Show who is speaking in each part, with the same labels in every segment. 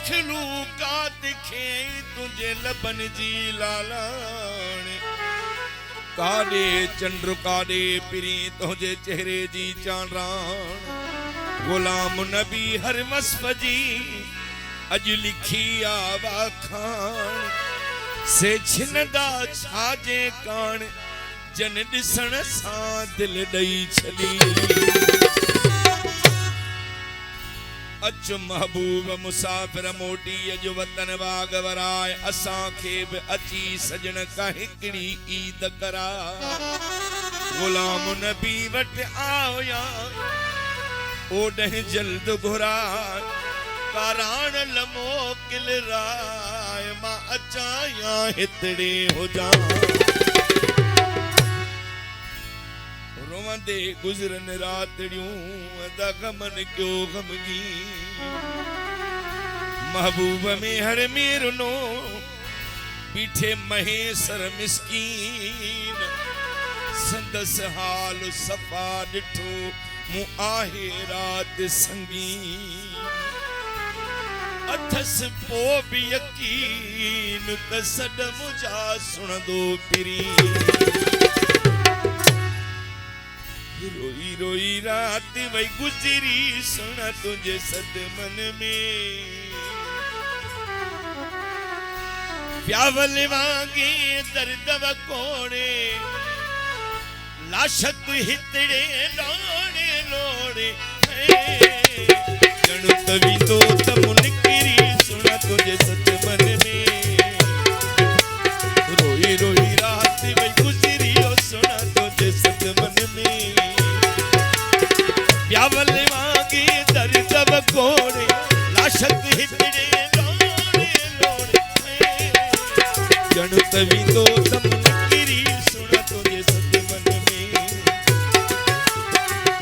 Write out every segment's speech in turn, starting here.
Speaker 1: मखलूकात खे तुझे लबन जी लालाण काडे चंद्र काडे पिरी तुझे चेहरे जी चांद्राण गुलाम नबी हर वस्फ जी अज लिखी आवा खान से छिनदा छाजे कान जन दिसण सा दिल दई छली अच महबूब मुसाफिर मोटी अज वतन बाग वराय असा खे भी अची सजन का हिकड़ी ईद करा गुलाम नबी वट आया ओडह जल्द घुराय कारान लमो किल राय मां अचाया हितड़े हो जा रोवंदे गुजरन रातड़ियों अदा गमन क्यों गमगी महबूब में हर मेरनो पीठे महेसर मिस्कीन संदस हाल सफा डिठो मु आहे रात संगीन अथस पो भी यकीन तसड मुझा सुन दो पिरी रोई रोई रात वही गुजरी सुना तुझे सदमन में प्यावल वांगे दर्द वकोड़े लाशक हितड़े लोड़े लोड़े जनु तवी तो तमुनकरी सुना तुझे सदमन में रोई रोई रात वही गुजरी सुना तुझे सदमन में प्यावल वांगे दर्द वकोड़े लाशक हितड़े लोड़े लोड़े जनु तवी तो तमुनकरी सुना तुझे सदमन में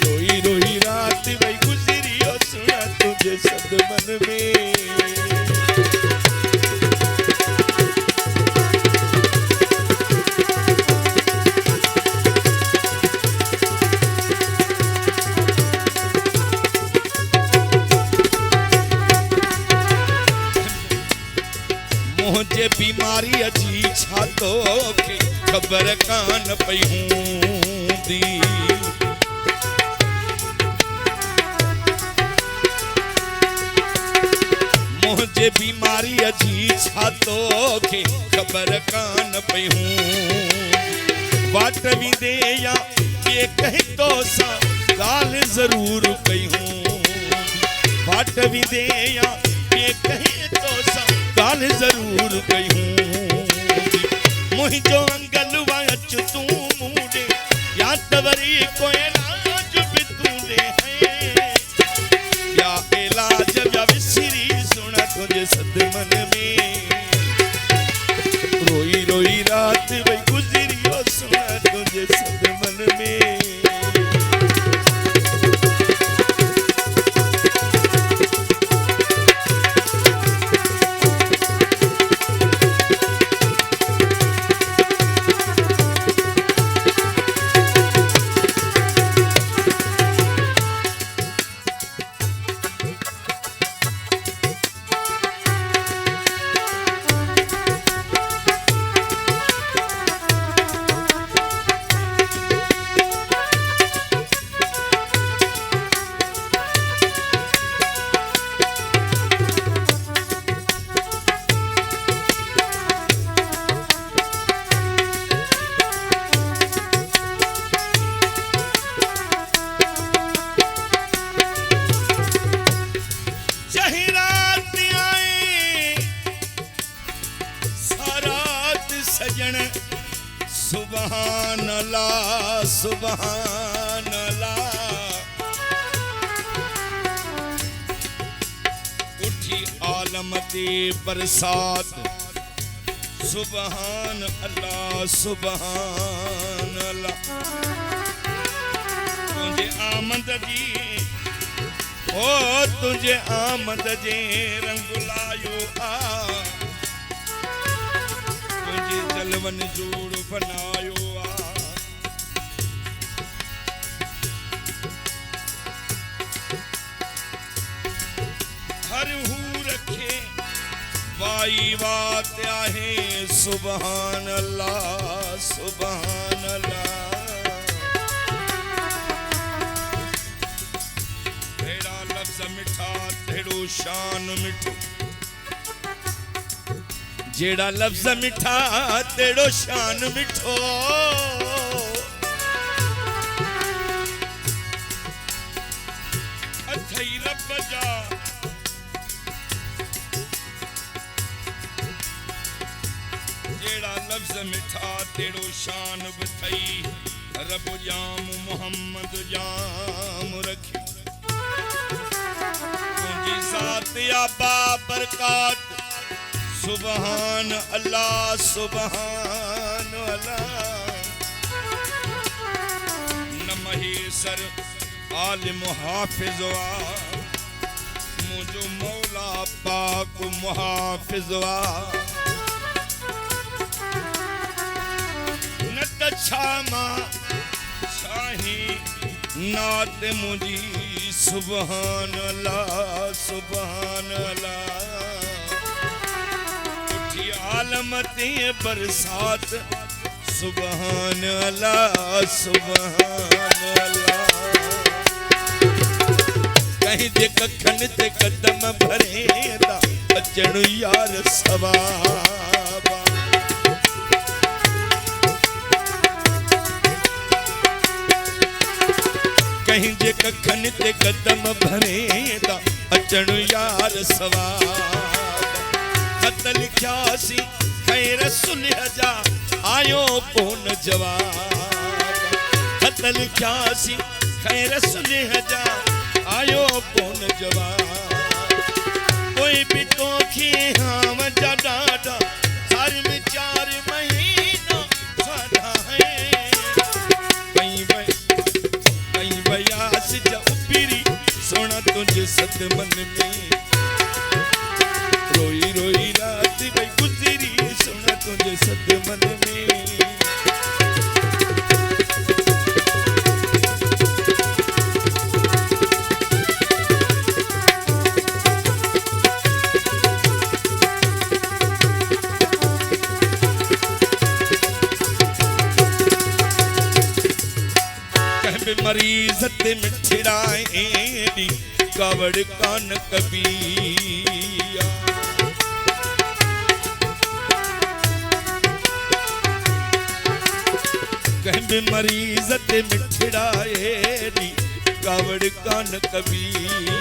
Speaker 1: रोई रोई रात वही गुजरी सुना तुझे सदमन में मुझे बीमारी अची छातो के खबर कान पई हूंदी मुझे बीमारी अची छातो के खबर कान पई हूं वाट विंदे या के कह तो सा गाल जरूर कई हूं वाट विंदे या के कह तो सा गाल जरूर कई हूं मुझो अंगल वाच तू मूडे या तवरी को इलाज भी तूने है या इलाज या विसरी सुना तुझे सदमन में रोई रोई रात वही गुजरी सुना तुझे सदमन में सुभान अल्लाह सुभान अल्लाह उठी आलम दे बरसात सुभान अल्लाह सुभान अल्लाह तुझे आमद जी ओ तुझे आमद जे रंग लायो आ जलवन जोड़ बनायो हर हू रखे काई बात आहे सुभान अल्लाह सुभान अल्लाह। तेरा लफ्ज मिठा तेरो शान मिठो, जेड़ा लफ्ज मिठा तेरो शान मिठो। अथई रब जा जेड़ा लफ्ज मिठा तेरो शान बथई, रब जाम मोहम्मद जाम रखी। तुझी ज़ात या बाबरकात सुबहान अल्लाह सुबहान अल्लाह। न महेसर आलिम हाफिज़वा मुझो मौला पाक मुहाफिज़वा। न तछामा शाही नात मुझी सुबहान अल्लाह सुबहान अल्लाह। आलमती बरसात सुबहान अल्लाह सुबहान अल्लाह। कहीं जे कखन ते कदम भरे दा अचण यार सवाबा। कहीं जे कखन ते कदम भरे दा अचण यार सवाबा। खत लिख्यासी खैर सुलह जा आयो कोन जवाब। खत लिख्यासी खैर सुलह जा आयो कोन जवाब। कोई भी तो खी हम जा डाडा हर में 4 महीना साधा है। कहीं बयास जा उपिरी सोना तुझे सद मन में। रोई रोई रात भाई गुजरी सुना तुझे सद मन में। कह मरीज ते मिठड़ाए दी कावड़ कान कबिया। कह मरीज ते मिठड़ाए दी कावड़ कान कबिया।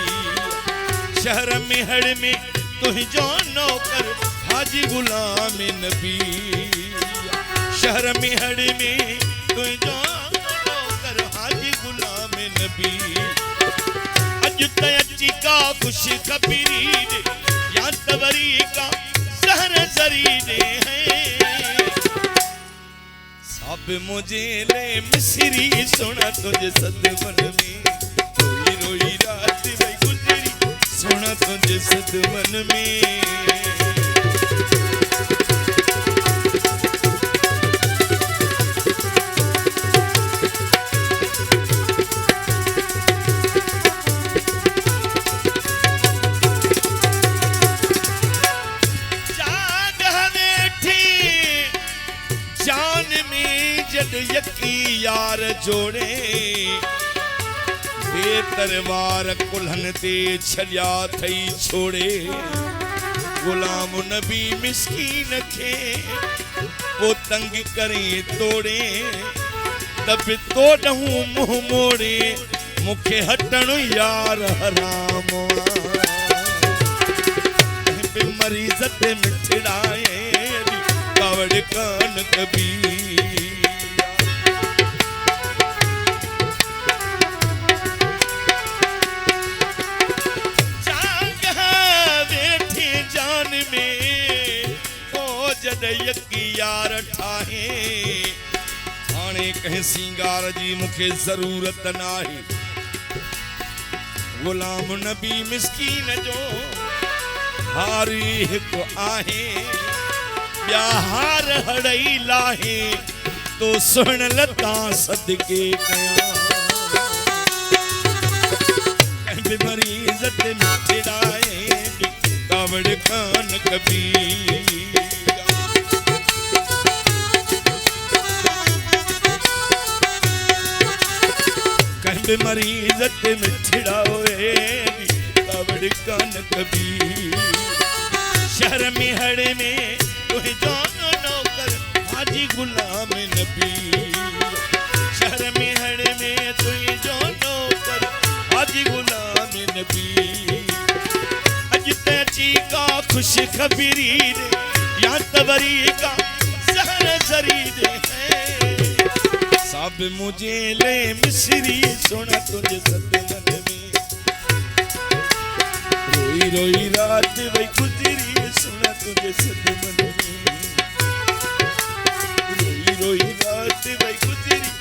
Speaker 1: शहर में हड़ में तुझो नौकर हाजी गुलाम नबी। शहर में हड़ में तुझो नौकर हाजी गुलाम नबी। अज तयची का खुश खबरी दे या तवरी का सहर जरी दे हैं। सब मुझे ले मिसरी सुना तुझे सद मन में। रोई रोई रात भाई गुजरी सुना तुझे सद मन में। यकी यार जोड़े बेतरवार कुल्हन ते छलिया थई छोड़े। गुलाम नबी मिस्कीन खे वो तंग करे तोड़े। तब तोड़हूं मुंह मोड़े मुखे हटण यार हराम। मरीज ते मिठड़ाए कावड़ कान कबी। यकी यार ठाहे हाणे कहीं सिंगार जी मुखे जरूरत नाही। गुलाम नबी मिस्कीन जो हारी हिक आहे। ॿिया हार हड़ई लाहे तो सुन लता सदके कयां। मरीज ते मिठड़ाए कावड़ कान कबीर। कहबे मरीजत में छिड़ाओएगी कावड़ कान कबीर। शहर में हड़े में तुहे जानो नौकर हाजी गुलाम नबी। शहर में हड़े में तुहे जानो नौकर हाजी गुलाम नबी। अज तैची का खुश खबरी दे या तबरी का सहर जरी दे है। सब मुझे ले मिसरी सोना तुझे सदमन में। रोई रोई रात वही गुजरी सोना तुझे सदमन में। रोई रोई रात वही गुजरी